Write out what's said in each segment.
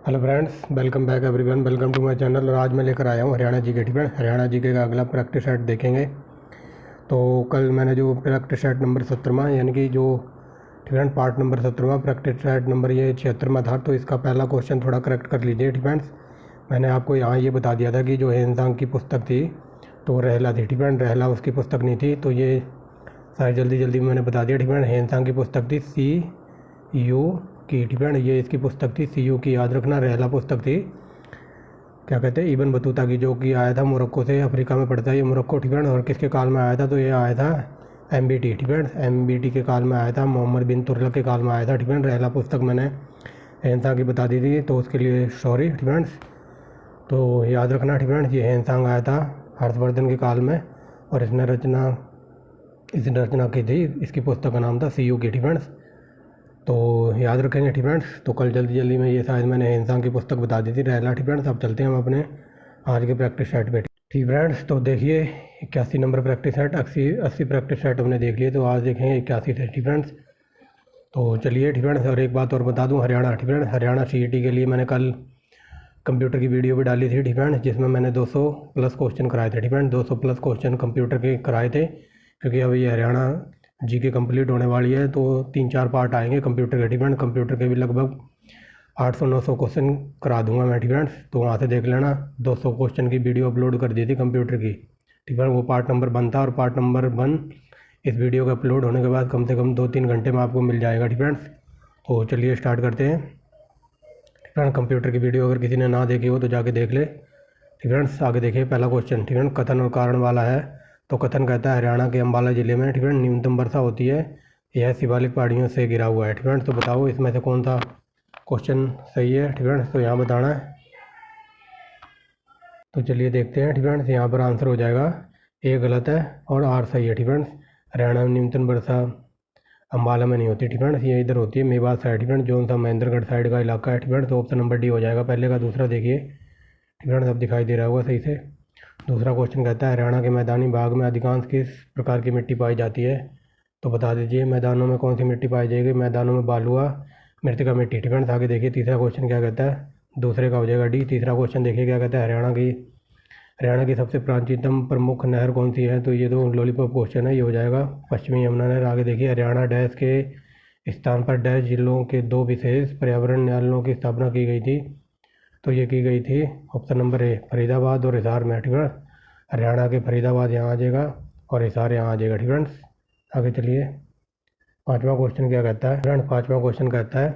Hello friends, welcome back everyone. Welcome to my channel. और आज मैं लेकर आया हूँ हरियाणा जी के ठीक है। हरियाणा जी के का अगला प्रैक्टिस सेट देखेंगे। तो कल मैंने जो प्रैक्टिस सेट नंबर 17वां यानी कि जो फ्रेंड पार्ट नंबर 17वां प्रैक्टिस सेट नंबर ये 76वां था। तो इसका पहला क्वेश्चन थोड़ा करेक्ट कर लीजिए फ्रेंड्स। मैंने आपको यहाँ ये बता दिया था कि जो हेनसांग की पुस्तक थी तो रहला थी फ्रेंड, रहला उसकी पुस्तक नहीं थी। तो ये सारी जल्दी जल्दी मैंने बता दिया फ्रेंड। हेनसांग की पुस्तक थी CU की फ्रेंड, ये इसकी पुस्तक थी CU की, याद रखना। रहला पुस्तक थी क्या कहते हैं इबन बतूता की, जो कि आया था मोरक्को से, अफ्रीका में पड़ता है ये मोरक्को फ्रेंड। और किसके काल में आया था? तो ये आया था MBT फ्रेंड, MBT के काल में आया था, मोहम्मद बिन तुगलक के काल में आया था फ्रेंड। रहला पुस्तक मैंने हेनसांग की बता दी थी, तो उसके लिए सॉरी फ्रेंड्स। तो याद रखना फ्रेंड्स, ये हेनसांग आया था हर्षवर्धन के काल में, और इसने रचना की थी। इसकी पुस्तक का नाम था CU की फ्रेंड्स। तो याद रखेंगे फ्रेंड्स। तो कल जल्दी जल्दी में ये शायद मैंने हेनसांग की पुस्तक बता दी थी, रहला फ्रेंड्स। अब चलते हैं हम अपने आज के प्रैक्टिस सेट पे ठीक फ्रेंड्स। तो देखिए 81 number practice set, 80 practice set हमने देख लिए। तो आज देखेंगे 81 से फ्रेंड्स। तो चलिए फ्रेंड्स, और एक बात और बता दूं, हरियाणा फ्रेंड्स, हरियाणा CET के लिए मैंने कल कंप्यूटर की वीडियो भी डाली थी फ्रेंड्स, जिसमें मैंने 200 प्लस क्वेश्चन कराए थे फ्रेंड्स। 200 प्लस क्वेश्चन कंप्यूटर के कराए थे, क्योंकि अब ये हरियाणा GK कंप्लीट होने वाली है। तो 3-4 पार्ट आएंगे कंप्यूटर के फ्रेंड। कंप्यूटर के भी लगभग 800-900 क्वेश्चन करा दूंगा मैं फ्रेंड्स। तो वहाँ से देख लेना, 200 क्वेश्चन की वीडियो अपलोड कर दी थी कंप्यूटर की ठीक है। वो पार्ट नंबर 1 था, और पार्ट नंबर 1 इस वीडियो के अपलोड होने के बाद कम से कम 2-3 घंटे में आपको मिल जाएगा फ्रेंड्स। तो चलिए स्टार्ट करते हैं फ्रेंड। कंप्यूटर की वीडियो अगर किसी ने ना देखी हो तो जाके देख ले फ्रेंड्स। आगे देखिए पहला क्वेश्चन फ्रेंड, कथन और कारण वाला है। तो कथन कहता है हरियाणा के अम्बाला जिले में फ्रेंड न्यूनतम वर्षा होती है, यह शिवालिक पहाड़ियों से घिरा हुआ है फ्रेंड। तो बताओ इसमें से कौन सा क्वेश्चन सही है फ्रेंड्स। तो यहाँ बताना है। तो चलिए देखते हैं फ्रेंड्स। यहाँ पर आंसर हो जाएगा A गलत है और R सही है फ्रेंड्स। हरियाणा में न्यूनतम वर्षा अम्बाला में नहीं होती फ्रेंड्स, ये इधर होती है मेवात साइड फ्रेंड, जो सा महेंद्रगढ़ साइड का इलाका है फ्रेंड्स। तो ऑप्शन नंबर D हो जाएगा पहले का। दूसरा देखिए फ्रेंड्स, अब दिखाई दे रहा होगा सही से। दूसरा क्वेश्चन कहता है हरियाणा के मैदानी भाग में अधिकांश किस प्रकार की मिट्टी पाई जाती है। तो बता दीजिए मैदानों में कौन सी मिट्टी पाई जाएगी। मैदानों में बालुआ मृतिका मिट्टी फ्रेंड्स। आगे देखिए तीसरा क्वेश्चन क्या कहता है, दूसरे का हो जाएगा D। तीसरा क्वेश्चन देखिए क्या कहता है, हरियाणा की सबसे प्राचीनतम प्रमुख नहर कौन सी है। तो ये तो लॉलीपॉप क्वेश्चन है, ये हो जाएगा पश्चिमी यमुना नहर। आगे देखिए हरियाणा डैश के स्थान पर डैश जिलों के 2 विशेष पर्यावरण न्यायालयों की स्थापना की गई थी। तो ये की गई थी ऑप्शन नंबर A फरीदाबाद और हिसार में ठीक है। हरियाणा के फरीदाबाद यहाँ आ जाएगा और हिसार यहाँ आ जाएगा ठीक फ्रेंड्स। आगे चलिए पाँचवा क्वेश्चन क्या कहता है फ्रेंड। पाँचवा क्वेश्चन कहता है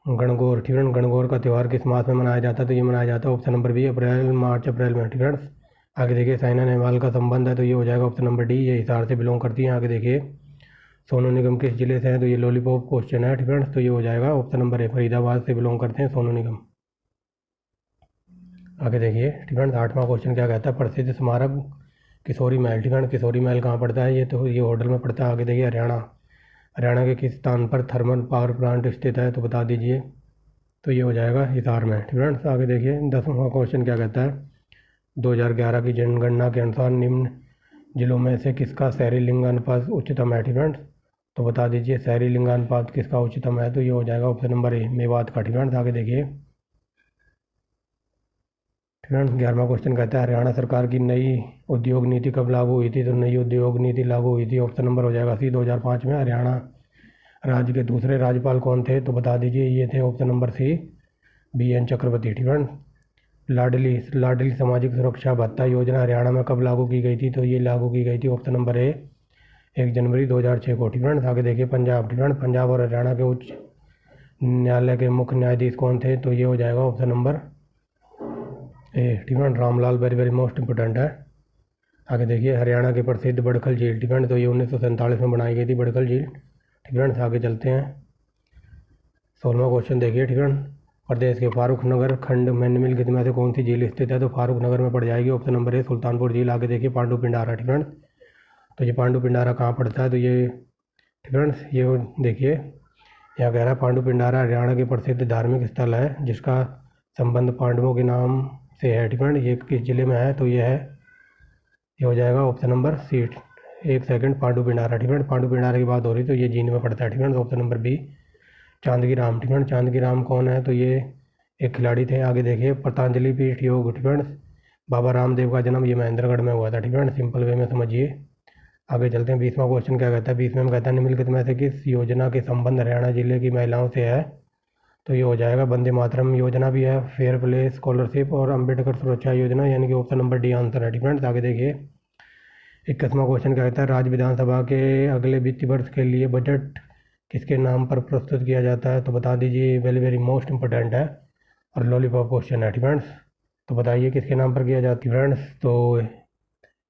गणगौर ठीक है। गणगौर का त्यौहार किस मास में मनाया जाता है। तो ये मनाया जाता है ऑप्शन नंबर B अप्रैल मार्च अप्रैल में ठीक फ्रेंड्स। आगे देखिए साइना नेहवाल का संबंध है, तो ये हो जाएगा ऑप्शन नंबर D, ये हिसार से बिलोंग करती हैं। आगे देखिए सोनू निगम किस जिले से हैं। तो ये लॉलीपॉप क्वेश्चन है ठीक फ्रेंड्स। तो ये हो जाएगा ऑप्शन नंबर A फरीदाबाद से बिलोंग करते हैं सोनू निगम। आगे देखिए फ्रेंड्स आठवां क्वेश्चन क्या कहता है, प्रसिद्ध स्मारक किशोरी महल ठीक है। किशोरी महल कहाँ पड़ता है, ये होटल में पड़ता है। आगे देखिए हरियाणा के किस स्थान पर थर्मल पावर प्लांट स्थित है। तो बता दीजिए। तो ये हो जाएगा हिसार में ठीक फ्रेंड्स। आगे देखिए 10वां क्वेश्चन क्या कहता है, 2011 की जनगणना के अनुसार निम्न जिलों में से किसका शहरी लिंगानुपात उच्चतम है ठीक फ्रेंड्स। तो बता दीजिए शहरी लिंगानुपात किसका उच्चतम है। तो ये हो जाएगा ऑप्शन नंबर A मेवात का ठीक फ्रेंड्स। आगे देखिए फ्रेंड्स 11वां क्वेश्चन कहता है हरियाणा सरकार की नई उद्योग नीति कब लागू हुई थी। तो नई उद्योग नीति लागू हुई थी ऑप्शन नंबर हो जाएगा C 2005 में। हरियाणा राज्य के दूसरे राज्यपाल कौन थे। तो बता दीजिए ये थे ऑप्शन नंबर C BN चक्रवर्ती ठीक फ्रेंड्स। लाडली सामाजिक सुरक्षा भत्ता योजना हरियाणा में कब लागू की गई थी। तो ये लागू की गई थी ऑप्शन नंबर A 1 जनवरी 2006 को ठीक फ्रेंड्स। आगे देखिए पंजाब ठीक फ्रेंड्स। पंजाब और हरियाणा के उच्च न्यायालय के मुख्य न्यायाधीश कौन थे। तो ये हो जाएगा ऑप्शन नंबर A ठीक है। Ramlal very very most important है। आगे देखिए हरियाणा के प्रसिद्ध बड़खल झील ठीक है। तो ये 1947 में बनाई गई थी बड़खल झील ठीक है। आगे चलते हैं 16वां क्वेश्चन देखिए ठीक है। प्रदेश के फारूक नगर खंड में निम्नलिखित में से कौन सी झील स्थित है। तो फारूक नगर में पड़ जाएगी ऑप्शन नंबर A सुल्तानपुर झील। आगे देखिए पांडु पिंडारा ठीक है। तो ये पांडु पिंडारा कहाँ पड़ता है। तो ये फ्रेंड्स ये देखिए यहाँ कह रहा है पांडु पिंडारा हरियाणा के प्रसिद्ध धार्मिक स्थल है, जिसका संबंध पांडवों के नाम से है ठीक है। ये किस जिले में है। तो ये हो जाएगा ऑप्शन नंबर C। एक सेकंड, पांडु पिंडारा ठीक है। पांडु पिंडारा की बात हो रही तो ये जींद में पड़ता है ठीक है। ऑप्शन नंबर B चांदगी राम, ठीक है। चांदगी राम कौन है? तो ये एक खिलाड़ी थे। आगे देखिए, पतंजलि पीठ योग, ठीक है। बाबा रामदेव का जन्म ये महेंद्रगढ़ में हुआ था, ठीक है। सिंपल वे में समझिए। आगे चलते हैं। 20वां क्वेश्चन क्या कहता है? 20वें में कहता है निम्नलिखित में से किस योजना के संबंध हरियाणा जिले की महिलाओं से है? तो ये हो जाएगा वंदे मातरम योजना भी है, फेयर प्ले स्कॉलरशिप और अम्बेडकर सुरक्षा योजना, यानी कि ऑप्शन नंबर डी आंसर है, ठीक है। आगे देखिए, 21वां क्वेश्चन क्या कहता है? राज्य विधानसभा के अगले वित्तीय वर्ष के लिए बजट किसके नाम पर प्रस्तुत किया जाता है? तो बता दीजिए, वेरी वेरी मोस्ट इंपॉर्टेंट है और लॉलीपॉप क्वेश्चन है, ठीक है। तो बताइए किसके नाम पर किया जाता है, फ्रेंड्स? तो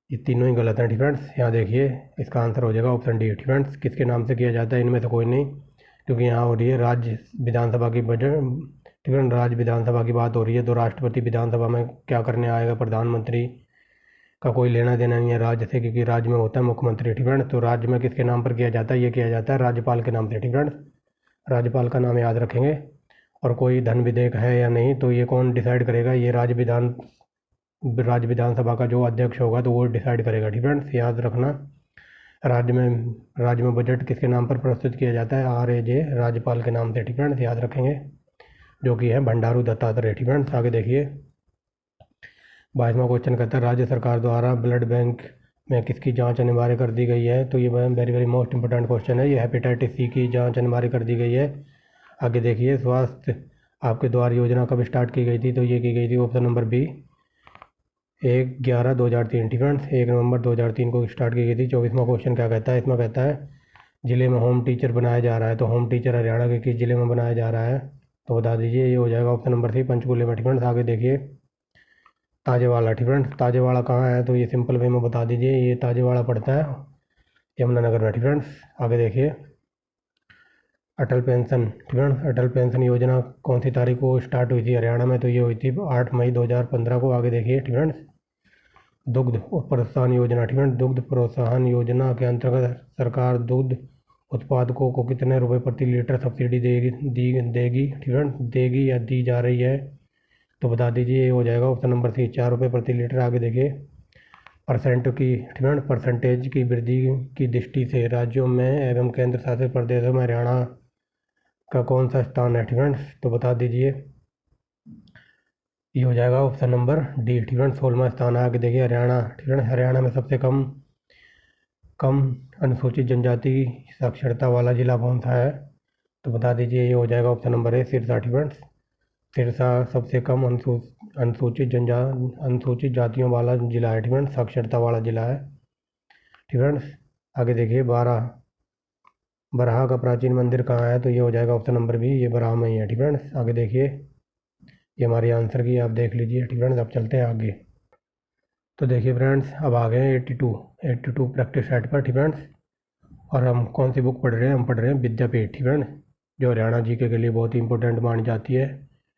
ये तीनों ही गलत हैं, ठीक है। यहाँ देखिए, इसका आंसर हो जाएगा ऑप्शन डी, ठीक है। किसके नाम से किया जाता है? इनमें से कोई नहीं, क्योंकि यहाँ हो रही है राज्य विधानसभा की बजट, ठीक है। राज्य विधानसभा की बात हो रही है, तो राष्ट्रपति विधानसभा में क्या करने आएगा? प्रधानमंत्री का कोई लेना देना नहीं है राज्य से, क्योंकि राज्य में होता है मुख्यमंत्री, ठीक है। तो राज्य में किसके नाम पर किया जाता है? ये किया जाता है राज्यपाल के नाम से, ठीक है। राज्यपाल का नाम याद रखेंगे। और कोई धन विधेयक है या नहीं, तो ये कौन डिसाइड करेगा? ये राज्य विधानसभा का जो अध्यक्ष होगा तो वो डिसाइड करेगा, ठीक है। याद रखना, राज्य में बजट किसके नाम पर प्रस्तुत किया जाता है? RAJ, राज्यपाल के नाम से, ठीक है। याद रखेंगे, जो कि है भंडारू दत्तात्रेय, ठीक है। आगे देखिए, 22वां क्वेश्चन कहता है राज्य सरकार द्वारा ब्लड बैंक में किसकी जांच अनिवार्य कर दी गई है? तो ये very very most important question है। ये हेपेटाइटिस C की जांच अनिवार्य कर दी गई है। आगे देखिए, स्वास्थ्य आपके द्वार योजना कब स्टार्ट की गई थी? तो ये की गई थी ऑप्शन नंबर बी, 1/11/2003, ठीक है। 1 नवंबर 2003 को स्टार्ट की गई थी। 24वां क्वेश्चन क्या कहता है? इसमें कहता है जिले में होम टीचर बनाया जा रहा है, तो होम टीचर हरियाणा के किस जिले में बनाया जा रहा है? तो बता दीजिए, ये हो जाएगा ऑप्शन नंबर सी, पंचकुले में, ठीक है। आगे देखिए, ताजेवाड़ा, ठीक है। ताजेवाड़ा कहाँ है? तो ये सिंपल वे में बता दीजिए, ये ताजेवाड़ा पड़ता है यमुनानगर में, ठीक है। आगे देखिए, अटल पेंशन, ठीक है। अटल पेंशन योजना कौन सी तारीख को स्टार्ट हुई थी हरियाणा में? तो ये हुई थी 8 मई 2015 को। आगे देखिए, ठीक है। दुग्ध प्रोत्साहन योजना, ठीक है। दुग्ध प्रोत्साहन योजना के अंतर्गत सरकार दुग्ध उत्पादकों को कितने रुपए प्रति लीटर सब्सिडी देगी, ठीक है। देगी या दी जा रही है? तो बता दीजिए, ये हो जाएगा ऑप्शन नंबर सी, 4 रुपये प्रति लीटर। आगे देखिए, परसेंट की, ठीक है, परसेंटेज की वृद्धि की दृष्टि से राज्यों में एवं केंद्र शासित प्रदेशों में हरियाणा का कौन सा स्थान है, ठीक है। तो बता दीजिए, ये हो जाएगा ऑप्शन नंबर डी, ठीक है। 16वां स्थान है। आगे देखिए, हरियाणा, ठीक है। हरियाणा में सबसे कम कम अनुसूचित जनजाति साक्षरता वाला जिला कौन सा है? तो बता दीजिए, ये हो जाएगा ऑप्शन नंबर ए, सिरसा, ठीक है। सिरसा सबसे कम अनुसूचित जातियों वाला जिला है, ठीक है। साक्षरता वाला जिला है, ठीक है। आगे देखिए, बराह का प्राचीन मंदिर कहाँ है? तो ये हो जाएगा ऑप्शन नंबर बी, ये बराह में ही है, ठीक है। आगे देखिए, ये हमारी आंसर की आप देख लीजिए, ठीक है। अब चलते हैं आगे। तो देखिए फ्रेंड्स, अब आ गए 82 प्रैक्टिस सेट पर, ठीक है। और हम कौन सी बुक पढ़ रहे हैं? हम पढ़ रहे हैं विद्यापीठ, ठीक है, जो हरियाणा जीके के लिए बहुत ही इंपॉर्टेंट मानी जाती है,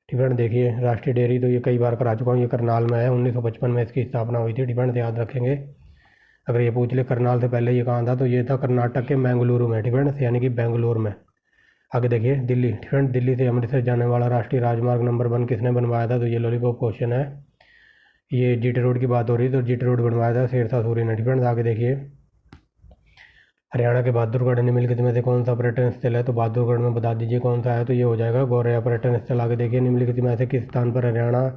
ठीक है। देखिए, राष्ट्रीय डेयरी तो ये कई बार करा चुका हूँ, ये करनाल में है, 1955 में इसकी स्थापना हुई थी, ठीक है। याद रखेंगे। अगर ये पूछ ले करनाल से पहले ये कहाँ था, तो ये था कर्नाटक के बेंगलुरु में, ठीक है, यानी कि बेंगलोर में। आगे देखिए, दिल्ली, ठीक है। दिल्ली से अमृतसर जाने वाला राष्ट्रीय राजमार्ग नंबर 1 किसने बनवाया था? तो ये लॉलीपॉप क्वेश्चन है। ये GT रोड की बात हो रही है, तो GT रोड बनवाया था शेरशाह सूरी ने, ठीक है। आगे देखिए, हरियाणा के बहादुरगढ़ निम्नलिखित में से कौन सा पर्यटन स्थल है? तो बहादुरगढ़ में बता दीजिए कौन सा है? तो ये हो जाएगा गौरैया पर्यटन स्थल। आगे देखिए, निम्नलिखित में से किस स्थान पर हरियाणा,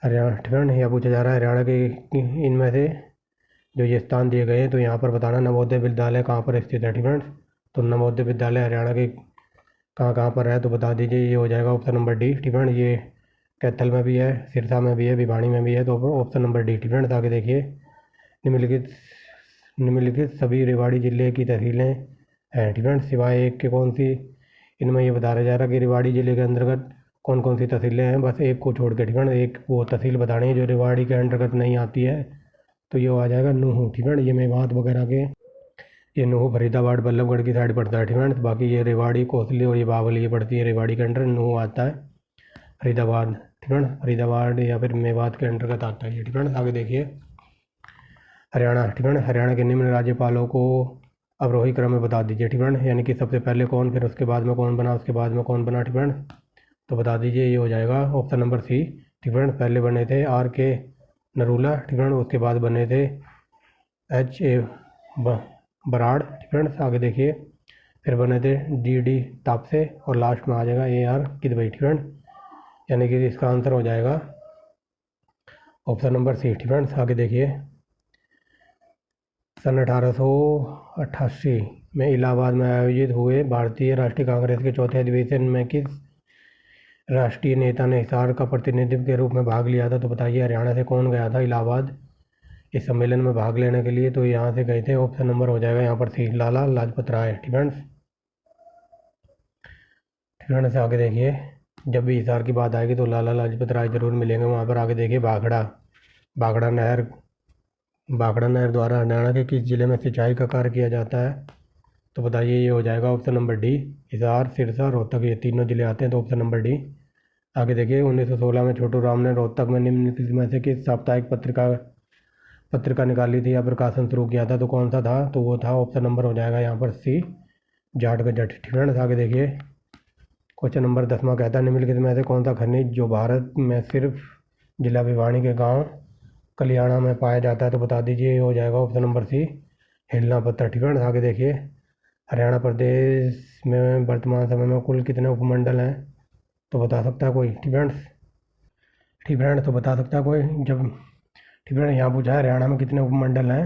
ठीक है, यह पूछा जा रहा है हरियाणा के इनमें से जो ये स्थान दिए गए हैं, तो यहाँ पर बताना नवोदय विद्यालय कहाँ पर स्थित है, ठीक है। तो नवोदय विद्यालय हरियाणा के कहाँ कहाँ पर है? तो बता दीजिए, ये हो जाएगा ऑप्शन नंबर डी, ठीक है। ये कैथल में भी है, सिरसा में भी है, भिवानी में भी है, तो ऑप्शन नंबर डी, ठीक है। आगे देखिए, निम्नलिखित सभी रेवाड़ी जिले की तहसीलें हैं, ठीक है, सिवाय एक के कौन सी? इनमें ये बताया जा रहा है कि रेवाड़ी जिले के अंतर्गत कौन कौन सी तहसीलें हैं, बस एक को छोड़ के, ठीक है। एक वो तहसील बतानी है जो रेवाड़ी के अंतर्गत नहीं आती है, तो ये आ जाएगा नूहू, ठीक है। ये मेवात वगैरह के, ये नूहू फरीदाबाद बल्लभगढ़ की साइड पड़ता है, ठीक है। बाकी ये रेवाड़ी, कोसली और ये बावली ये पड़ती है रेवाड़ी के अंडर, नूहू आता है फरीदाबाद, ठीक है। फरीदाबाद या फिर मेवात के अंतर्गत आता है ये, ठीक है। आगे देखिए, हरियाणा, ठीक है। हरियाणा के निम्न राज्यपालों को अवरोही क्रम में बता दीजिए, ठीक है, यानी कि सबसे पहले कौन, फिर उसके बाद में कौन बना, उसके बाद में कौन बना, ठीक है। तो बता दीजिए, ये हो जाएगा ऑप्शन नंबर सी, ठीक है। पहले बने थे RK नरूला, ठीक है, उसके बाद बने थे HA बराड़, ठीक है। आगे देखिए, फिर बने थे DD तापसे और लास्ट में आ जाएगा AR किदवई। ठीक फ्रेंड, यानी कि इसका आंसर हो जाएगा ऑप्शन नंबर सी। ठीक फ्रेंड्स, आगे देखिए सन 1888 में इलाहाबाद में आयोजित हुए भारतीय राष्ट्रीय कांग्रेस के चौथे अधिवेशन में किस राष्ट्रीय नेता ने हिसार का प्रतिनिधित्व के रूप में भाग लिया था? तो बताइए हरियाणा से कौन गया था इलाहाबाद इस सम्मेलन में भाग लेने के लिए? तो यहाँ से गए थे, ऑप्शन नंबर हो जाएगा यहाँ पर सी, लाला लाजपत राय। ठीक फ्रेंड्स, आगे देखिए जब भी हिसार की बात आएगी तो लाला लाजपत राय जरूर मिलेंगे वहाँ पर। आगे देखिए भाखड़ा नहर द्वारा हरियाणा के किस जिले में सिंचाई का कार्य किया जाता है? तो बताइए, ये हो जाएगा option number D, Hisar, Sirsa, Rohtak, ये तीनों जिले आते हैं, तो ऑप्शन नंबर डी। आगे देखिए 1916 में छोटू राम ने रोहतक में निम्नलिखित में से किस साप्ताहिक पत्रिका निकाली थी या प्रकाशन शुरू किया था? तो कौन सा था? तो वो था ऑप्शन नंबर हो जाएगा यहाँ पर सी, जाट गजट। ठीक फ्रेंड्स, आगे देखिए क्वेश्चन नंबर 10वां कहता है निम्नलिखित में से कौन सा खनिज जो भारत में सिर्फ जिला भिवानी के गांव कलियाड़ा में पाया जाता है? तो बता दीजिए, ये हो जाएगा ऑप्शन नंबर सी, हिलना पत्थर। ठीक फ्रेंड्स, आगे देखिए हरियाणा प्रदेश में वर्तमान समय में कुल कितने उपमंडल हैं? तो बता सकता है कोई? ठीक फ्रेंड्स, तो बता सकता है कोई? ठीक फ्रेंड, यहाँ पूछा है हरियाणा में कितने उपमंडल हैं।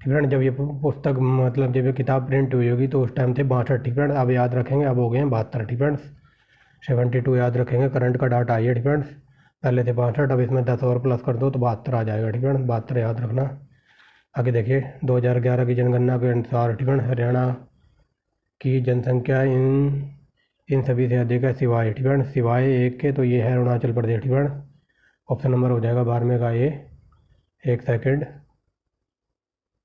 ठीक फ्रेंड, जब ये पुस्तक मतलब जब ये किताब प्रिंट हुई होगी तो उस टाइम थे 62। ठीक फ्रेंड, अब याद रखेंगे, अब हो गए हैं 72। ठीक फ्रेंड्स, 72 याद रखेंगे, करंट का डाटा आई है। ठीक फ्रेंड्स, पहले थे 62, अब इसमें 10 और प्लस कर दो तो 72 आ जाएगा। ठीक फ्रेंड्स, 72 याद रखना। आगे देखिए 2011 की जनगणना के अनुसार ठीक फ्रेंड हरियाणा की जनसंख्या इन सभी से अधिक है सिवाय, ठीक फ्रेंड, सिवाय एक के, तो ये है अरुणाचल प्रदेश। ठीक फ्रेंड, ऑप्शन नंबर हो जाएगा 12वें का ये। एक सेकेंड।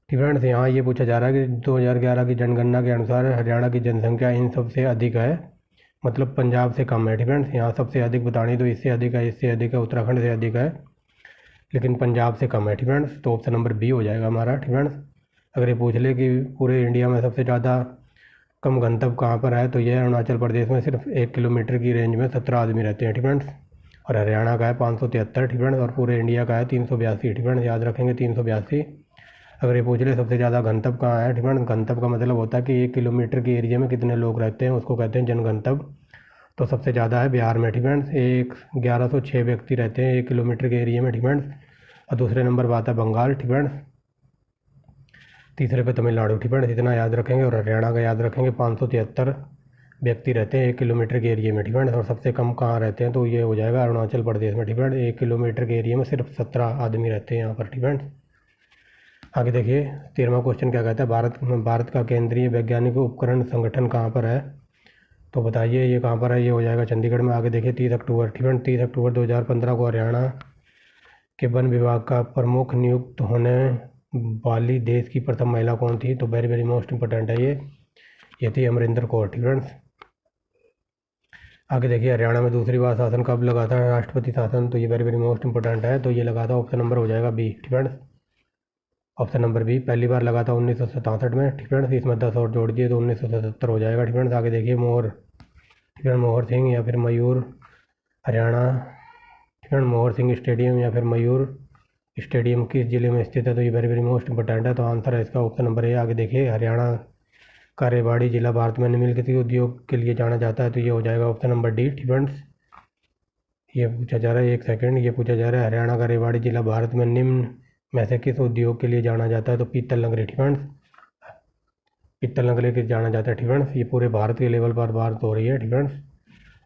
ठीक फ्रेंड्स, यहाँ ये पूछा जा रहा है कि 2011 की जनगणना के अनुसार हरियाणा की जनसंख्या इन सबसे अधिक है, मतलब पंजाब से कम है। ठीक फ्रेंड्स, यहाँ सबसे अधिक बतानी तो इससे अधिक है, उत्तराखंड से अधिक है, लेकिन पंजाब से कम है। ठीक फ्रेंड्स, तो ऑप्शन नंबर बी हो जाएगा हमारा। ठीक फ्रेंड्स, अगर ये पूछ ले कि पूरे इंडिया में सबसे ज़्यादा कम गंतव्य कहाँ पर है, तो ये अरुणाचल प्रदेश में सिर्फ 1 किलोमीटर की रेंज में 17 आदमी रहते हैं। ठीक फ्रेंड्स, और हरियाणा का है 573। ठीक फ्रेंड्स, और पूरे इंडिया का है 382। ठीक फ्रेंड्स, याद रखेंगे 382। अगर ये पूछ ले सबसे ज़्यादा गंतव्य कहाँ है, ठीक फ्रेंड्स, गंतव्य का मतलब होता है कि 1 किलोमीटर के एरिया में कितने लोग रहते हैं, उसको कहते हैं जनगंतव्य। तो सबसे ज़्यादा है बिहार में। ठीक फ्रेंड्स, 1106 व्यक्ति रहते हैं 1 किलोमीटर के एरिया में। ठीक फ्रेंड्स, और दूसरे नंबर पर आता है बंगाल। ठीक फ्रेंड्स, तीसरे पे तमिलनाडु। ठीक फ्रेंड्स, इतना याद रखेंगे। और हरियाणा का याद रखेंगे 573 व्यक्ति रहते हैं 1 किलोमीटर के एरिया में। ठीक फ्रेंड्स, और सबसे कम कहाँ रहते हैं, तो ये हो जाएगा अरुणाचल प्रदेश में। ठीक फ्रेंड्स, 1 किलोमीटर के एरिया में सिर्फ 17 आदमी रहते हैं यहाँ पर। ठीक फ्रेंड्स, आगे देखिए 13वां क्वेश्चन क्या कहता है, भारत का केंद्रीय वैज्ञानिक उपकरण संगठन कहाँ पर है? तो बताइए ये कहाँ पर है? ये हो जाएगा चंडीगढ़ में। आगे देखिए 30 अक्टूबर। ठीक है, 30 अक्टूबर 2015 को हरियाणा के वन विभाग का प्रमुख नियुक्त होने वाली देश की प्रथम महिला कौन थी? तो वेरी वेरी मोस्ट इंपॉर्टेंट है ये थी अमरिंदर कौर। ठीक फ्रेंड्स, आगे देखिए हरियाणा में दूसरी बार शासन कब लगा था, राष्ट्रपति शासन? तो ये वेरी वेरी मोस्ट इंपॉर्टेंट है, तो ये लगा था, ऑप्शन नंबर हो जाएगा बी। ठीक फ्रेंड्स, ऑप्शन नंबर बी, पहली बार लगा था 1967 में। ठीक फ्रेंड्स, इसमें 10 और जोड़ दिए तो 1977 हो जाएगा। ठीक फ्रेंड्स, आगे देखिए मोहर, ठीक है, मोहर सिंह या फिर मयूर हरियाणा, ठीक है, मोहर सिंह स्टेडियम या फिर मयूर स्टेडियम किस जिले में स्थित है? तो ये वेरी वेरी मोस्ट इंपॉर्टेंट है, तो आंसर है इसका ऑप्शन नंबर ए। आगे देखिए हरियाणा का रेवाड़ी जिला भारत में निम्नलिखित उद्योग के लिए जाना जाता है, तो ये हो जाएगा ऑप्शन नंबर डी। ठीक फ्रेंड्स, ये पूछा जा रहा है, एक सेकेंड, ये पूछा जा रहा है हरियाणा का रेवाड़ी जिला भारत में निम्न में से किस उद्योग के लिए जाना जाता है? तो पीतल नगरी। ठीक फ्रेंड्स, पीतल नगरी के जाना जाता है। ठीक फ्रेंड्स, ये पूरे भारत के लेवल पर बात हो रही है। ठीक फ्रेंड्स,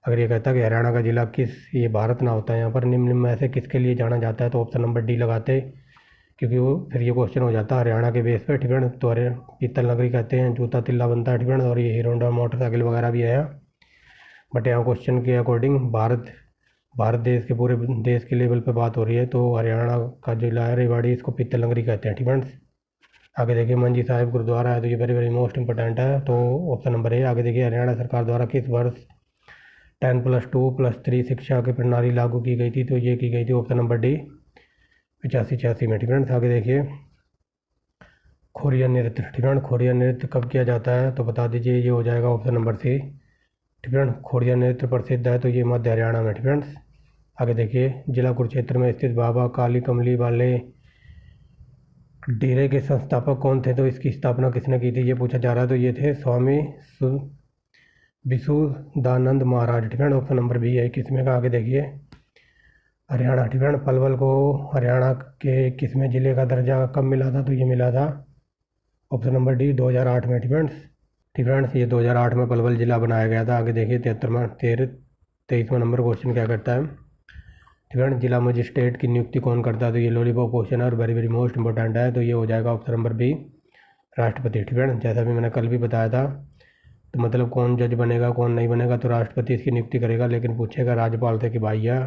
अगर ये कहता है कि हरियाणा का जिला किस, ये भारत ना होता है यहाँ पर, निम्न में से किसके लिए जाना जाता है, तो ऑप्शन नंबर डी लगाते, क्योंकि वो फिर ये क्वेश्चन हो जाता है हरियाणा के बेस पे। ठीक फ्रेंड्स, तो पीतल नगरी कहते हैं, जूता तिल्ला बनता है। ठीक फ्रेंड्स, और ये हीरो होंडा मोटरसाइकिल वगैरह भी है यहाँ, बट यहाँ क्वेश्चन के अकॉर्डिंग भारत देश के पूरे देश के लेवल पे बात हो रही है, तो हरियाणा का जिला है रेवाड़ी, इसको पीतल नगरी कहते हैं। ठीक फ्रेंड्स, आगे देखिए मंजी साहिब गुरुद्वारा है, तो ये वेरी वेरी मोस्ट इंपॉर्टेंट है, तो ऑप्शन नंबर ए। आगे देखिए हरियाणा सरकार द्वारा किस वर्ष 10+2+3 शिक्षा की प्रणाली लागू की गई थी? तो ये की गई थी ऑप्शन नंबर डी 85-86 में। ठीक फ्रेंड्स, आगे देखिए खोरिया नृत्य। ठीक फ्रेंड्स, खोरिया नृत्य कब किया जाता है? तो बता दीजिए, ये हो जाएगा ऑप्शन नंबर सी। ठीक फ्रेंड्स, खोरिया नृत्य प्रसिद्ध है, तो ये मध्य हरियाणा में। ठीक फ्रेंड्स, आगे देखिए जिला कुरुक्षेत्र में स्थित बाबा काली कमली वाले डीरे के संस्थापक कौन थे, तो इसकी स्थापना किसने की थी, ये पूछा जा रहा है। तो ये थे स्वामी विशुद्धानंद महाराज। ठीक है, ऑप्शन नंबर बी है किसमें का। आगे देखिए हरियाणा। ठीक है, पलवल को हरियाणा के किसमें ज़िले का दर्जा कब मिला था, तो ये मिला था ऑप्शन नंबर डी 2008 में। ठीक फ्रेंड्स, ये 2008 में पलवल ज़िला बनाया गया था। आगे देखिए 23वां नंबर क्वेश्चन क्या करता है। ठीक है, जिला मजिस्ट्रेट की नियुक्ति कौन करता है, तो ये लॉलीपॉप क्वेश्चन है और वेरी वेरी मोस्ट इंपॉर्टेंट है। तो ये हो जाएगा ऑप्शन नंबर बी राष्ट्रपति। ठीक है, जैसा भी मैंने कल भी बताया था। तो मतलब कौन जज बनेगा कौन नहीं बनेगा, तो राष्ट्रपति इसकी नियुक्ति करेगा, लेकिन पूछेगा राज्यपाल से कि भैया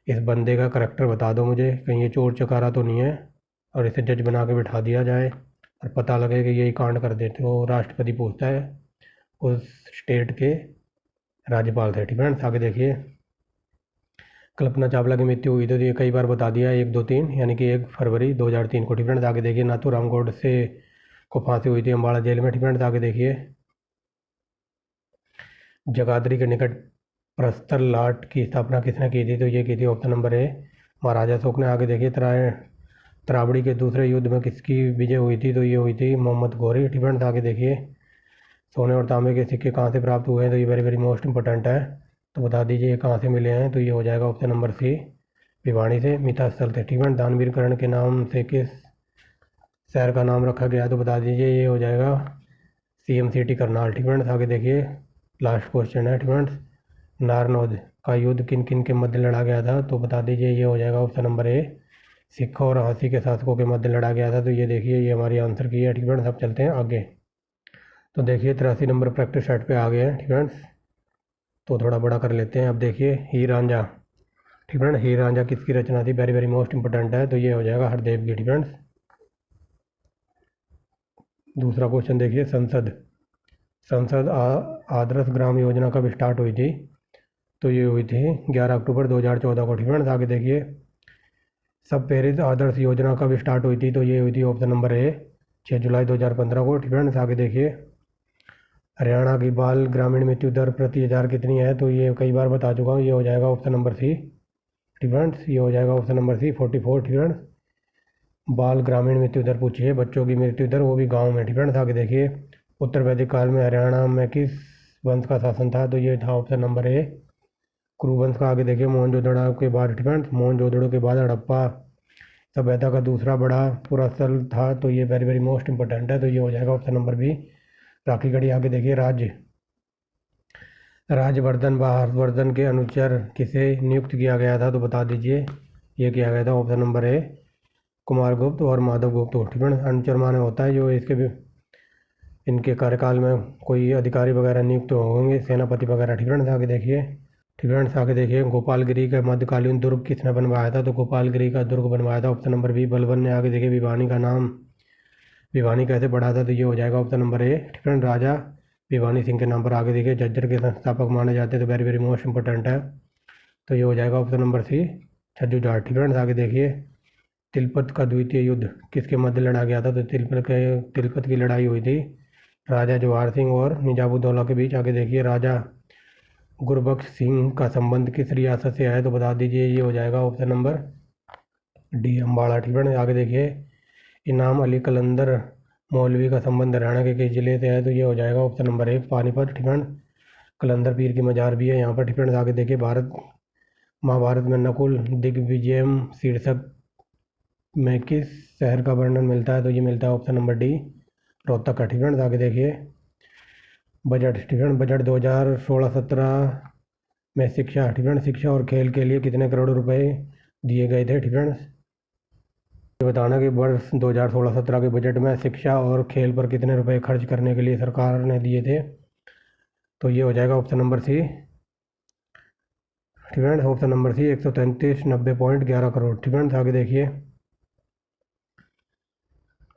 इस बंदे का करैक्टर बता दो मुझे, कहीं ये चोर चकारा तो नहीं है और इसे जज बना के बिठा दिया जाए और पता लगे कि यही कांड कर दे। तो राष्ट्रपति पूछता है उस स्टेट के राज्यपाल से। ठीक है, आगे देखिए कल्पना चावला की मृत्यु हुई, तो ये कई बार बता दिया 1, 2, 3, यानी कि 1 फरवरी 2003 को। ठीक है, आगे देखिए नाथूराम गोडसे को फांसी हुई थी अम्बाड़ा जेल में। ठीक है, आगे देखिए जगाधरी के निकट प्रस्तर लाट की स्थापना किसने की थी, तो ये की थी ऑप्शन नंबर ए महाराजा अशोक ने। आगे देखिए तरावड़ी के दूसरे युद्ध में किसकी विजय हुई थी, तो ये हुई थी मोहम्मद घोरी। ठीक है, आगे देखिए सोने और तांबे के सिक्के कहाँ से प्राप्त हुए हैं, तो ये वेरी वेरी मोस्ट इंपॉर्टेंट है। तो बता दीजिए ये कहाँ से मिले हैं, तो ये हो जाएगा ऑप्शन नंबर सी भिवानी से मिता स्थल थे। ठीक है, दानवीर कर्ण के नाम से किस शहर का नाम रखा गया, तो बता दीजिए ये हो जाएगा CM सिटी करनाल। ठीक है, आगे देखिए लास्ट क्वेश्चन है। ठीक है, नारनौद का युद्ध किन किन के मध्य लड़ा गया था, तो बता दीजिए ये हो जाएगा ऑप्शन नंबर ए सिखों और हांसी के शासकों के मध्य लड़ा गया था। तो ये देखिए ये हमारी आंसर की है। ठीक है, सब चलते हैं आगे। तो देखिए 83 नंबर प्रैक्टिस सेट पे आ गए हैं। ठीक है, तो थोड़ा बड़ा कर लेते हैं। अब देखिए हीर रांझा। ठीक है, हीर रांझा किसकी रचना थी, वेरी वेरी मोस्ट इंपॉर्टेंट है। तो ये हो जाएगा हरदेव की। ठीक है, दूसरा क्वेश्चन देखिए संसद आदर्श ग्राम योजना कब स्टार्ट हुई थी, तो ये हुई थी 11 अक्टूबर 2014 को। ठीक है, आगे देखिए सब पेरिस आदर्श योजना कब स्टार्ट हुई थी, तो ये हुई थी ऑप्शन नंबर ए 6 जुलाई 2015 को। ठीक है, आगे देखिए हरियाणा की बाल ग्रामीण मृत्यु दर प्रति 1000 कितनी है, तो ये कई बार बता चुका हूँ। ये हो जाएगा ऑप्शन नंबर सी। ठीक है, ये हो जाएगा ऑप्शन नंबर सी 44। ठीक है, बाल ग्रामीण मृत्यु दर पूछिए बच्चों की मृत्यु दर, वो भी गाँव में। ठीक है, आगे देखिए उत्तर वैदिक काल में हरियाणा में किस वंश का शासन था, तो ये था ऑप्शन नंबर ए कुरु वंश का। आगे देखिए मोहनजोदड़ो के बाद। ठीक है, मोहनजोदड़ो के बाद हड़प्पा सभ्यता का दूसरा बड़ा पूरा स्थल था, तो ये वेरी वेरी मोस्ट इंपॉर्टेंट है। तो ये हो जाएगा ऑप्शन नंबर बी राखीगढ़ी। आगे देखिए राजवर्धन व हर्षवर्धन के अनुचर किसे नियुक्त किया गया था, तो बता दीजिए ये किया गया था ऑप्शन नंबर ए कुमारगुप्त और माधवगुप्त। ठीक है, अनुचर माने होता है जो इनके कार्यकाल में कोई अधिकारी वगैरह नियुक्त होंगे, सेनापति वगैरह। ठीक है, आगे देखिए आगे देखिए गोपालगिरी का मध्यकालीन दुर्ग किसने बनवाया था, तो गोपालगिरी का दुर्ग बनवाया था ऑप्शन नंबर बी बलबन ने। आगे देखिए भिवानी का नाम भिवानी कैसे बढ़ा था, तो ये हो जाएगा ऑप्शन नंबर ए। ठीक है, राजा भिवानी सिंह के नाम पर। आगे देखिए झज्जर के संस्थापक माने जाते हैं, तो वेरी वेरी मोस्ट इंपॉर्टेंट है। तो ये हो जाएगा option number c Chhajju Jat. ठीक है, आगे देखिए तिलपत का द्वितीय युद्ध किसके मध्य लड़ा गया था, तो तिलपत की लड़ाई हुई थी राजा जवाहर सिंह और निजामुद्दौला के बीच। आगे देखिए राजा गुरबख्श सिंह का संबंध किस रियासत से है, तो बता दीजिए ये हो जाएगा ऑप्शन नंबर डी अम्बाड़ा। ठीक है, आगे देखिए इनाम अली कलंदर मौलवी का संबंध हरियाणा के किस जिले से है, तो ये हो जाएगा ऑप्शन नंबर ए पानीपत। ठीक है, कलंदर पीर की मजार भी है यहाँ पर। ठीक है, आगे देखिए महाभारत में नकुल दिग्विजयम शीर्षक में किस शहर का वर्णन मिलता है, तो ये मिलता है ऑप्शन नंबर डी रोहतक का। ठीक है, आगे देखिए बजट। ठीक है, बजट 2016-17 में शिक्षा। ठीक है, शिक्षा और खेल के लिए कितने करोड़ रुपए दिए गए थे। ठीक है, ये बताना कि वर्ष 2016-17 के बजट में शिक्षा और खेल पर कितने रुपए खर्च करने के लिए सरकार ने दिए थे, तो ये हो जाएगा ऑप्शन नंबर सी। ठीक है, ऑप्शन नंबर सी 133.90.11 करोड़। ठीक है, आगे देखिए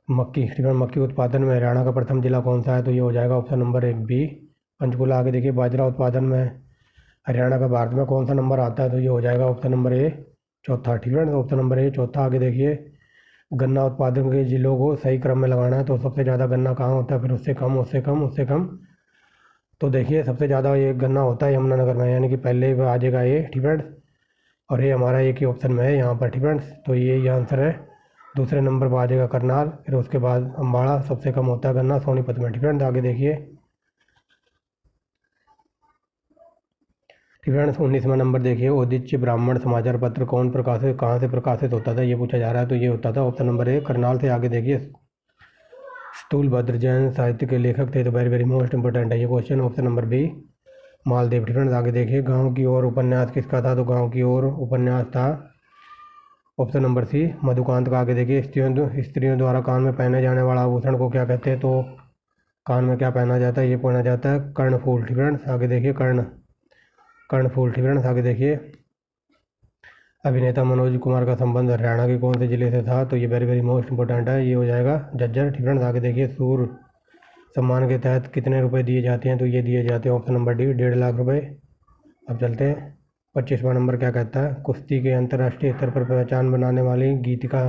मक्की। ठीक है, मक्की उत्पादन में हरियाणा का प्रथम जिला कौन सा है, तो ये हो जाएगा ऑप्शन नंबर एक बी पंचकुला। आगे देखिए बाजरा उत्पादन में हरियाणा का भारत में कौन सा नंबर आता है, तो ये हो जाएगा ऑप्शन नंबर ए चौथा। ठीक है, ऑप्शन नंबर ए चौथा। आगे देखिए गन्ना उत्पादन के जिलों को सही क्रम में लगाना है, तो सबसे ज़्यादा गन्ना कहाँ होता है, फिर उससे कम उससे कम उससे कम। तो देखिए सबसे ज़्यादा ये गन्ना होता है यमुनानगर में, यानी कि पहले आ जाएगा ये। ठीक है, और ये हमारा एक ही ऑप्शन में है यहाँ पर। ठीक है, तो ये आंसर है दूसरे नंबर पर आ जाएगा करनाल, फिर उसके बाद अम्बाड़ा, सबसे कम होता है गन्ना सोनीपत में। ठीक है, आगे देखिए। फ्रेंड्स 19वां नंबर देखिए, उदिच्य ब्राह्मण समाचार पत्र कौन प्रकाशित कहाँ से प्रकाशित होता था, ये पूछा जा रहा है। तो ये होता था ऑप्शन नंबर ए करनाल से। आगे देखिए, स्थूल भद्र जैन साहित्य के लेखक थे। तो वेरी वेरी मोस्ट इंपॉर्टेंट है ये question, option number b Maldev. Friends आगे देखिए, गाँव की ओर उपन्यास किसका था, तो गाँव की ओर उपन्यास था ऑप्शन नंबर सी मधुकांत का। आगे देखिए, स्त्रियों द्वारा कान में पहने जाने वाला आभूषण को क्या कहते हैं, तो कान में क्या पहना जाता है, ये पहना जाता है कर्णफूल। फ्रेंड्स आगे देखिए, कर्णफूल। फ्रेंड्स आगे देखिए, अभिनेता मनोज कुमार का संबंध हरियाणा के कौन से जिले से था, तो ये वेरी वेरी मोस्ट इंपॉर्टेंट है, ये हो जाएगा झज्जर। फ्रेंड्स आगे देखिए, सूर्य सम्मान के तहत कितने रुपए दिए जाते हैं, तो ये दिए जाते हैं ऑप्शन नंबर डी 1.5 लाख रुपए। अब चलते हैं 25वां नंबर क्या कहता है, कुश्ती के अंतर्राष्ट्रीय स्तर पर पहचान बनाने वाली गीतिका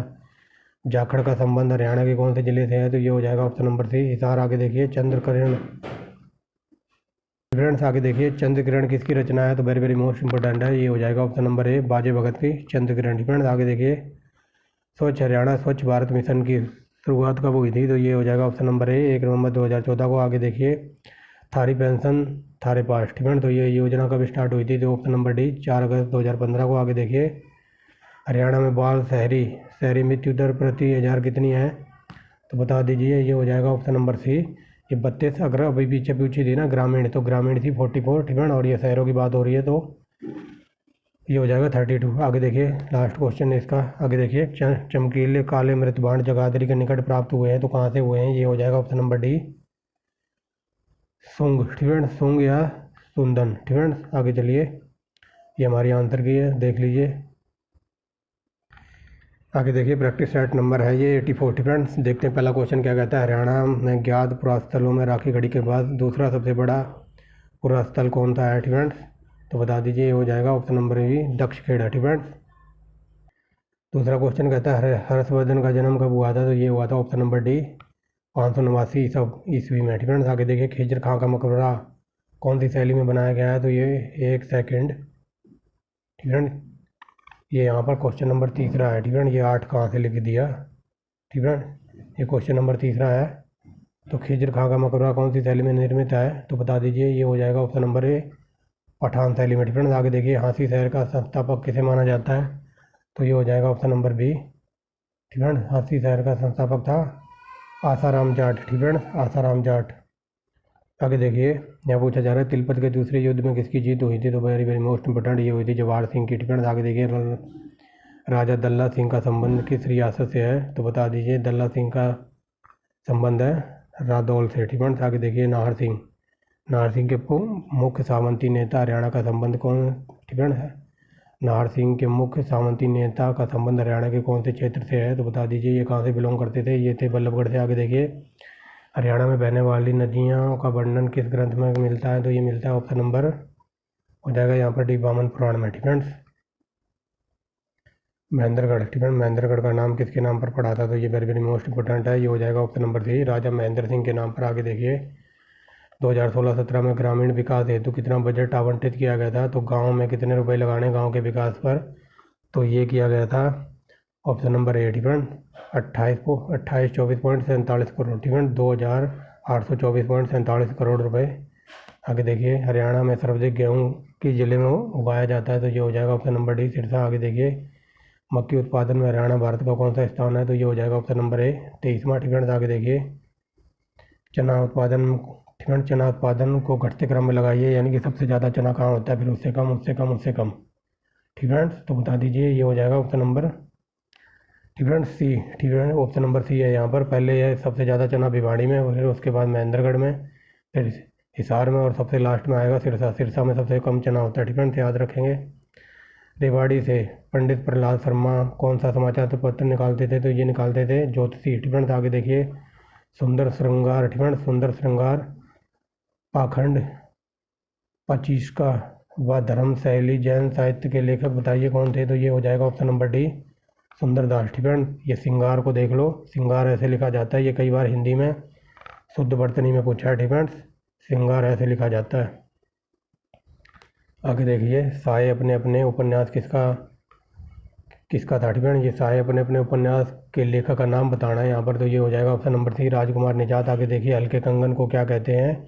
जाखड़ का संबंध हरियाणा के कौन से जिले से है, तो ये हो जाएगा ऑप्शन नंबर सी हिसार। आगे देखिए, चंद्र किरण। फ्रेंड्स आगे देखिए, चंद्र किरण किसकी रचना है, तो वेरी वेरी मोस्ट इंपॉर्टेंट है, ये हो जाएगा ऑप्शन नंबर ए बाजे भगत की चंद्र किरण। फ्रेंड्स आगे देखिए, स्वच्छ हरियाणा स्वच्छ भारत मिशन की शुरुआत कब हुई थी, तो ये हो जाएगा ऑप्शन नंबर ए 1 नवंबर 2014 को। आगे देखिए, थारी पेंशन थारे पास। फ्रेंड तो ये योजना कब स्टार्ट हुई थी, तो ऑप्शन नंबर डी 4 अगस्त 2015 को। आगे देखिए, हरियाणा में बाल शहरी शहरी मृत्यु दर प्रति 1000 कितनी है, तो बता दीजिए, ये हो जाएगा ऑप्शन नंबर सी ये 32। अगर अभी पीछे पूछी थी ना ग्रामीण, तो ग्रामीण थी 44। ठीक है, और ये शहरों की बात हो रही है, तो ये हो जाएगा 32। आगे देखिए, लास्ट क्वेश्चन है इसका। आगे देखिए, चमकीले काले मृत बाण जगाधरी के निकट प्राप्त हुए हैं, तो कहाँ से हुए हैं, ये हो जाएगा ऑप्शन नंबर डी सुंग। ठीक है, सुंग या सुंदन। ठीक है, आगे चलिए, ये हमारी आंसर की है, देख लीजिए। आगे देखिए, प्रैक्टिस सेट नंबर है ये 84। फ्रेंड्स देखते हैं पहला क्वेश्चन क्या कहता है, हरियाणा में ज्ञात पुरास्थलों में राखी गढ़ी के बाद दूसरा सबसे बड़ा पुरास्थल कौन सा है। फ्रेंड्स तो बता दीजिए, ये हो जाएगा ऑप्शन नंबर बी दक्षखेड़ा। फ्रेंड्स दूसरा क्वेश्चन कहता है हर्षवर्धन का जन्म कब हुआ था, तो ये हुआ था ऑप्शन नंबर डी 589 ईस्वी में। फ्रेंड्स आगे देखिए, खिजर खां का मकबरा कौन सी शैली में बनाया गया है, तो ये 1 सेकेंड। ठीक है, ये यहाँ पर क्वेश्चन नंबर तीसरा है। ठीक है, ये 8 कहाँ से लिख दिया। ठीक है, ये क्वेश्चन नंबर तीसरा है। तो खिजर खां का मकबरा कौन सी शैली में निर्मित है, तो बता दीजिए, ये हो जाएगा ऑप्शन नंबर ए पठान शैली में। फ्रेंड्स आगे देखिए, हांसी शहर का संस्थापक किसे माना जाता है, तो ये हो जाएगा ऑप्शन नंबर बी। ठीक है, हांसी शहर का संस्थापक था आसाराम जाट। ठीक है, आसाराम जाट। आगे देखिए, यहाँ पूछा जा रहा है तिलपत के दूसरे युद्ध में किसकी जीत हुई थी, तो वेरी वेरी मोस्ट इंपॉर्टेंट, ये हुई थी जवाहर सिंह की। ठीक है, आगे देखिए, राजा दल्ला सिंह का संबंध किस रियासत से है, तो बता दीजिए, दल्ला सिंह का संबंध है रादौल से। ठीक है, आगे देखिए, नाहर सिंह के मुख्य सामंती नेता हरियाणा का संबंध कौन। ठीक है, नाहर सिंह के मुख्य सामंती नेता का संबंध हरियाणा के कौन से क्षेत्र से है, तो बता दीजिए, ये कहाँ से बिलोंग करते थे, ये थे बल्लभगढ़ से। आगे देखिए, हरियाणा में बहने वाली नदियों का वर्णन किस ग्रंथ में मिलता है, तो ये मिलता है ऑप्शन नंबर हो जाएगा यहाँ पर डी वामन पुराण में। ठीक है, महेंद्रगढ़। ठीक है, महेंद्रगढ़ का नाम किसके नाम पर पड़ा था, तो ये वेरी वेरी मोस्ट इंपॉर्टेंट है, ये हो जाएगा ऑप्शन नंबर सी राजा महेंद्र सिंह के नाम पर। आगे देखिए, 2016-17 में ग्रामीण विकास हेतु कितना बजट आवंटित किया गया था, तो गांव में कितने रुपए लगाने गांव के विकास पर, तो ये किया गया था ऑप्शन नंबर ए। ठीक है, 2824.47 करोड़। ठीक है, 2824.47 करोड़ रुपए। आगे देखिए, हरियाणा में सर्वाधिक गेहूँ किस जिले में उगाया जाता है, तो ये हो जाएगा ऑप्शन नंबर डी सिरसा। आगे देखिए, मक्की उत्पादन में हरियाणा भारत का कौन सा स्थान है, तो ये हो जाएगा ऑप्शन नंबर ए 23वां। ठीक है, आगे देखिए, चना उत्पादन। ठीक है, चना उत्पादन को घटते क्रम में लगाइए, यानी कि सबसे ज़्यादा चना कहाँ होता है, फिर उससे कम उससे कम उससे कम। ठीक है, तो बता दीजिए, ये हो जाएगा ऑप्शन नंबर ठीक है सी। ठीक है, ऑप्शन नंबर सी है यहाँ पर। पहले यह सबसे ज़्यादा चना भिवाड़ी में, फिर उसके बाद महेंद्रगढ़ में, फिर हिसार में, और सबसे लास्ट में आएगा सिरसा। सिरसा में सबसे कम चना होता है। ठीक है, याद रखेंगे। रेवाड़ी से पंडित प्रहलाद शर्मा कौन सा समाचार पत्र निकालते थे, तो ये निकालते थे ज्योतिषी। ठीक है, आगे देखिए, सुंदर श्रृंगार। ठीक है, सुंदर श्रृंगार पाखंड 25 का व धर्म शैली जैन साहित्य के लेखक बताइए कौन थे, तो ये हो जाएगा ऑप्शन नंबर डी सुंदरदास। ठीक है, ये सिंगार को देख लो, सिंगार ऐसे लिखा जाता है, ये कई बार हिंदी में शुद्ध वर्तनी में पूछा है। ठीक है, सिंगार ऐसे लिखा जाता है। आगे देखिए, साये अपने अपने उपन्यास किसका किसका था? ठीक है, ये सारे अपने अपने उपन्यास के लेखक का नाम बताना है यहाँ पर। तो ये हो जाएगा ऑप्शन नंबर 3 राजकुमार निषाद। आगे देखिए, हल्के कंगन को क्या कहते हैं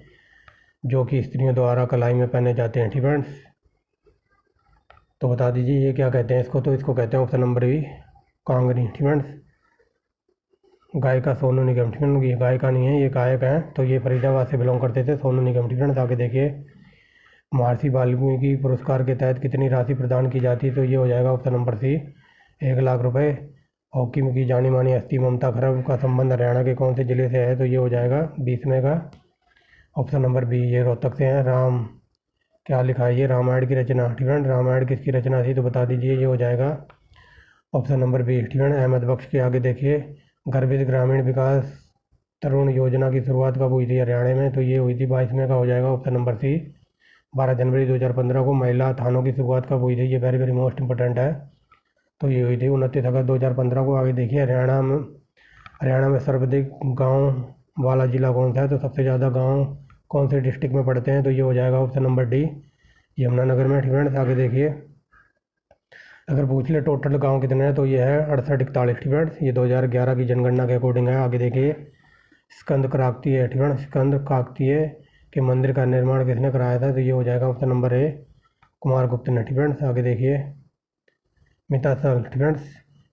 जो कि स्त्रियों द्वारा कलाई में पहने जाते हैं? ठीक है, तो बता दीजिए ये क्या कहते हैं इसको? तो इसको कहते हैं ऑप्शन नंबर बी कांगनी। ठीक है, गायिका सोनू निगम। ठीक है, ये गायिका नहीं है, ये गायक हैं। तो ये फरीदाबाद से बिलोंग करते थे, सोनू निगम। ठीक है, आगे देखिए, महर्षि वाल्मीकि पुरस्कार के तहत कितनी राशि प्रदान की जाती है? तो ये हो जाएगा ऑप्शन नंबर सी 1,00,000 रुपये। हॉकी में की जानी मानी हस्ती ममता खरब का संबंध हरियाणा के कौन से ज़िले से है? तो ये हो जाएगा 20वें का ऑप्शन नंबर बी, ये रोहतक से हैं। राम क्या लिखा है? ये रामायण की रचना। ठीक है, रामायण किसकी रचना थी? तो बता दीजिए, ये हो जाएगा ऑप्शन नंबर बी। ठीक है, अहमद बख्श के। आगे देखिए, गर्भित ग्रामीण विकास तरुण योजना की शुरुआत कब हुई थी हरियाणा में? तो ये हुई थी 22वें का हो जाएगा ऑप्शन नंबर सी 12 जनवरी 2015 को। महिला थानों की शुरुआत कब हुई थी? ये वेरी वेरी मोस्ट इंपॉर्टेंट है। तो ये हुई थी 29 अगस्त 2015 को। आगे देखिए, हरियाणा में सर्वाधिक गाँव वाला ज़िला कौन सा है? तो सबसे ज़्यादा गाँव कौन से डिस्ट्रिक्ट में पड़ते हैं? तो ये हो जाएगा ऑप्शन नंबर डी यमुनानगर में। ठीक है, आगे देखिए, अगर पूछ ले टोटल गांव कितने हैं तो ये है 68-41। ठीक है, ये 2011 की जनगणना के अकॉर्डिंग है। आगे देखिए, स्कंद काकतीय। ठीक है, स्कंद काकतीय के मंदिर का निर्माण किसने कराया था? तो ये हो जाएगा ऑप्शन नंबर ए कुमारगुप्त ने। ठीक है, आगे देखिए, मिता स्थल। ठीक है,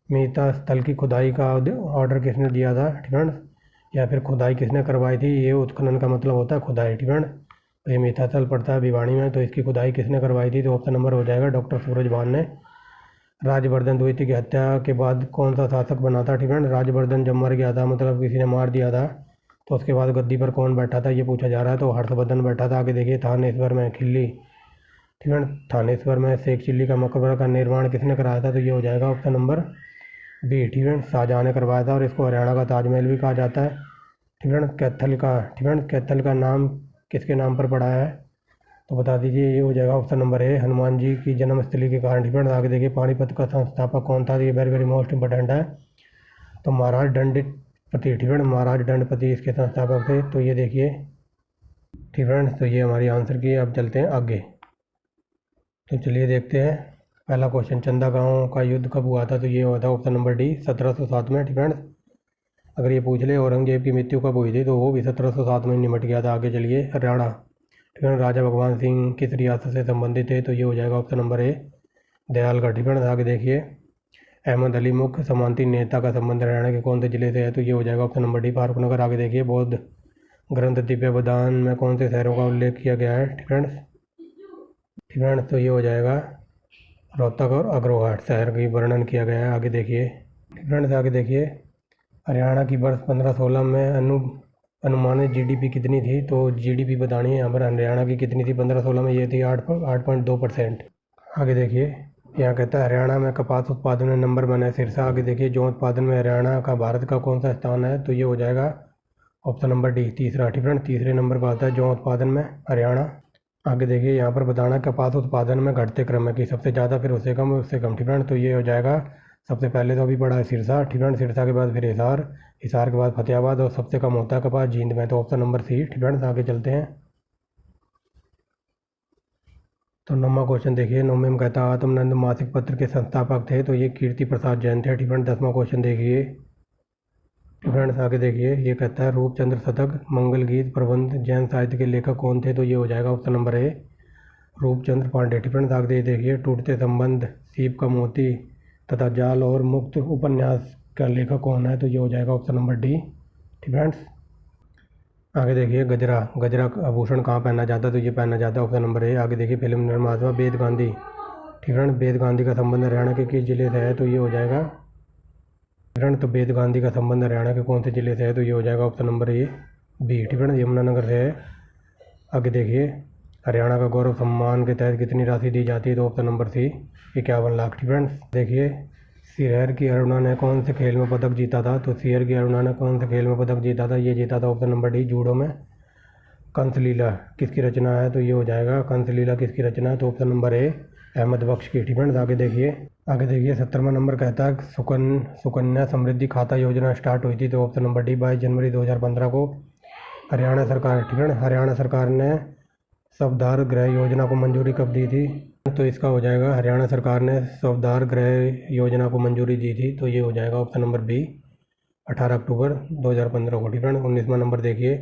मिता स्थल की खुदाई का ऑर्डर किसने दिया था? ठीक है, या फिर खुदाई किसने करवाई थी? ये उत्खनन का मतलब होता है खुदाई। ठीक है, तो ये मिता स्थल पड़ता है भिवाड़ी में, तो इसकी खुदाई किसने करवाई थी? तो ऑप्शन नंबर हो जाएगा डॉक्टर सूरजभान ने। राजवर्धन द्वितीय की हत्या के बाद कौन सा शासक बना था? ठीक है, राजवर्धन जब मर गया था, मतलब किसी ने मार दिया था, तो उसके बाद गद्दी पर कौन बैठा था ये पूछा जा रहा है। तो हर्षवर्धन बैठा था। आगे देखिए, थानेश्वर में खिल्ली। ठीक है, थानेश्वर में शेख चिल्ली का मकबरा का निर्माण किसने कराया था? तो ये हो जाएगा ऑप्शन नंबर बी। ठीक है, शाहजहाँ ने करवाया था, और इसको हरियाणा का ताजमहल भी कहा जाता है। ठीक है, कैथल का। ठीक है, कैथल का नाम किसके नाम पर पड़ा है? तो बता दीजिए, ये हो जाएगा ऑप्शन नंबर ए हनुमान जी की जन्मस्थली के कारण। ठीक है, आगे देखिए, पानीपत का संस्थापक कौन था? ये वेरी वेरी मोस्ट इंपॉर्टेंट है। तो महाराज दंडपति। ठीक है, महाराज दंडपति इसके संस्थापक थे। तो ये देखिए, ठीक है, तो ये हमारी आंसर की। अब चलते हैं आगे। तो चलिए देखते हैं पहला क्वेश्चन, चंदा गांव का युद्ध कब हुआ था? तो ये हुआ था ऑप्शन नंबर डी 1707 में। ठीक है, अगर ये पूछ ले औरंगजेब की मृत्यु कब हुई थी तो वो भी 1707 में निमट गया था। आगे चलिए, हरियाणा। ठीक है, राजा भगवान सिंह किस रियासत से संबंधित थे? तो ये हो जाएगा ऑप्शन नंबर ए दयालगढ़। ठीक है, आगे देखिए, अहमद अली मुख्य समांती नेता का संबंध हरियाणा के कौन से जिले से है? तो ये हो जाएगा ऑप्शन नंबर डी फारुखनगर। आगे देखिए, बौद्ध ग्रंथ दिव्य बदान में कौन से शहरों का उल्लेख किया गया है? ठीक है, तो ये हो जाएगा रोहतक और अग्रवाल शहर की वर्णन किया गया है। आगे देखिए, ठीक है, आगे देखिए, हरियाणा की वर्ष 15-16 में अनुमानित जीडीपी कितनी थी? तो जीडीपी बतानी है यहाँ पर। हरियाणा की कितनी थी 15-16 में? ये थी 8.2%। आगे देखिए, यहाँ कहता है हरियाणा में कपास उत्पादन में नंबर वन है सिरसा। आगे देखिए, जौ उत्पादन में हरियाणा का भारत का कौन सा स्थान है? तो ये हो जाएगा ऑप्शन नंबर डी तीसरा। ठीक है, तीसरे नंबर पर आता है जौ उत्पादन में हरियाणा। आगे देखिए, यहाँ पर बताना कपास उत्पादन में घटते क्रम में कि सबसे ज़्यादा, फिर उससे कम, उससे कम। ठीक है, तो ये हो जाएगा सबसे पहले तो अभी पड़ा है सिरसा। ठीक है, सिरसा के बाद फिर हिसार, हिसार के बाद फतेहाबाद, और सबसे कम होता है कपास जींद में। तो ऑप्शन नंबर सी। ठीक है, आगे चलते हैं। तो 9वां क्वेश्चन देखिए, 9वें में कहता है आत्मनंद मासिक पत्र के संस्थापक थे। तो ये कीर्ति प्रसाद जैन थे। ठीक है, 10वां क्वेश्चन देखिए, ठीक है, आगे देखिए, ये कहता है रूपचंद्र शतक मंगल गीत प्रबंध जैन साहित्य के लेखक कौन थे? तो ये हो जाएगा option number a Roopchandra Pandey. ठीक है, आगे देखिए, टूटते संबंध, सीप का मोती तथा जाल और मुक्त उपन्यास का लेखक कौन है? तो ये हो जाएगा ऑप्शन नंबर डी। ठीक है, आगे देखिए, गजरा। गजरा आभूषण कहाँ पहना जाता है? तो ये पहना जाता है ऑप्शन नंबर ए। आगे देखिए, फिल्म निर्माता वेद गांधी। ठीक है, वेद गांधी का संबंध हरियाणा के किस जिले से है? तो ये हो जाएगा, ठीक है, तो वेद गांधी का संबंध हरियाणा के कौन से जिले से है? तो ये हो जाएगा ऑप्शन नंबर ए बी। ठीक है, यमुनानगर से है। आगे देखिए, हरियाणा का गौरव सम्मान के तहत कितनी राशि दी जाती है? तो ऑप्शन नंबर सी 51 लाख। ठीक है, देखिए, सीहर की अरुणा ने कौन से खेल में पदक जीता था? तो सीहर की अरुणा ने कौन से खेल में पदक जीता था? ये जीता था ऑप्शन नंबर डी जूडो में। कंसलीला किसकी रचना है? तो ये हो जाएगा कंसलीला किसकी रचना है? तो ऑप्शन नंबर ए अहमद बख्श की। ठीक है, आगे देखिए, 17वां नंबर कहता है सुकन्या समृद्धि खाता योजना स्टार्ट हुई थी। तो ऑप्शन नंबर डी 22 जनवरी 2015 को। हरियाणा सरकार। ठीक है, हरियाणा सरकार ने शवदाह गृह योजना को मंजूरी कब दी थी? तो इसका हो जाएगा हरियाणा सरकार ने स्वधार गृह योजना को मंजूरी दी थी, तो ये हो जाएगा ऑप्शन नंबर बी 18 अक्टूबर 2015 को। ठीक है, 19वां नंबर देखिए,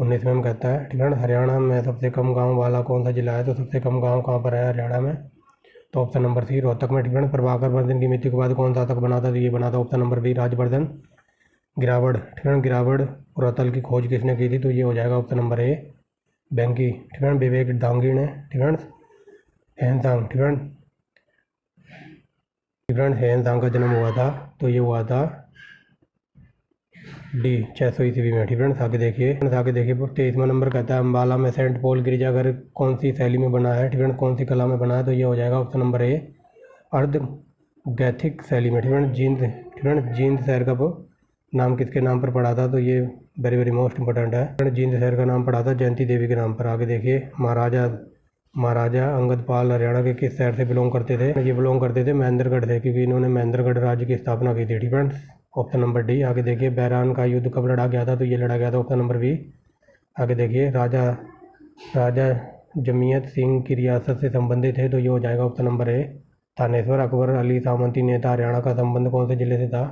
19वें में कहता है ठीक है, हरियाणा में सबसे कम गांव वाला कौन सा जिला है, तो सबसे कम गांव कहाँ पर है हरियाणा में, तो ऑप्शन नंबर सी रोहतक में। ठीक है, प्रभाकर वर्धन की मृत्यु के बाद कौन सा तक बना था, तो ये बना था ऑप्शन नंबर बी राजवर्धन गिरावड़। ठीक है, गिरावड़ पुरातल की खोज किसने की थी, तो ये हो जाएगा ऑप्शन नंबर ए बैंकी। ठीक है, विवेक दांगी ने। ठीक है, हेनसांग। ठीक है, हेनसांग का जन्म हुआ था, तो ये हुआ था डी 600 ईस्वी में। ठीक है, आगे देखिए 23वां नंबर कहता है अम्बाला में सेंट पॉल गिरजाघर कौन सी शैली में बना है, ठीक है, कौन सी कला में बना है, तो ये हो जाएगा ऑप्शन नंबर ए अर्ध गैथिक शैली में। ठीक है, जींद। ठीक है, जींद शहर का नाम किसके नाम पर पड़ा था, तो ये वेरी वेरी मोस्ट इंपॉर्टेंट है। जींद शहर का नाम पड़ा था जयंती देवी के नाम पर। आगे देखिए महाराजा अंगद पाल हरियाणा के किस शहर से बिलोंग करते थे, ये बिलोंग करते थे महेंद्रगढ़ से, क्योंकि इन्होंने महेंद्रगढ़ राज्य की स्थापना की थी। ठीक है, ऑप्शन नंबर डी। आगे देखिए बैरान का युद्ध कब लड़ा गया था, तो ये लड़ा गया था ऑप्शन नंबर बी। आगे देखिए राजा जमीयत सिंह की रियासत से संबंधित है, तो ये हो जाएगा option number A Thaneshwar. Akbar Ali सामंती नेता हरियाणा का संबंध कौन से जिले से था,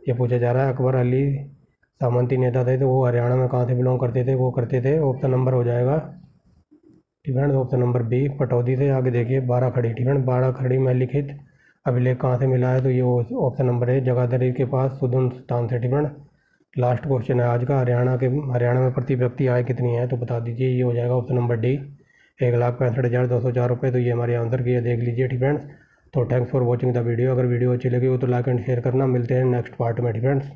ये पूछा जा रहा है। अकबर अली सामंती नेता थे, तो वो हरियाणा में कहाँ से बिलोंग करते थे, वो करते थे ऑप्शन नंबर हो जाएगा ठीक है, ऑप्शन नंबर बी पटौदी से। आगे देखिए 12 खड़ी। ठीक है, 12 खड़ी में लिखित अभिलेख कहाँ से मिला है, तो ये ऑप्शन नंबर है जगाधरी के पास सुदून स्थान से। ठीक है, लास्ट क्वेश्चन है आज का, हरियाणा में प्रति व्यक्ति आय कितनी है, तो बता दीजिए, ये हो जाएगा ऑप्शन नंबर डी 1,65,204 रुपये। तो ये हमारे आंसर की है, देख लीजिए। ठीक फ्रेंड्स, तो thanks for watching the video. अगर वीडियो अच्छी लगी हो तो लाइक एंड शेयर करना। मिलते हैं नेक्स्ट पार्ट में। ठीक फ्रेंड्स।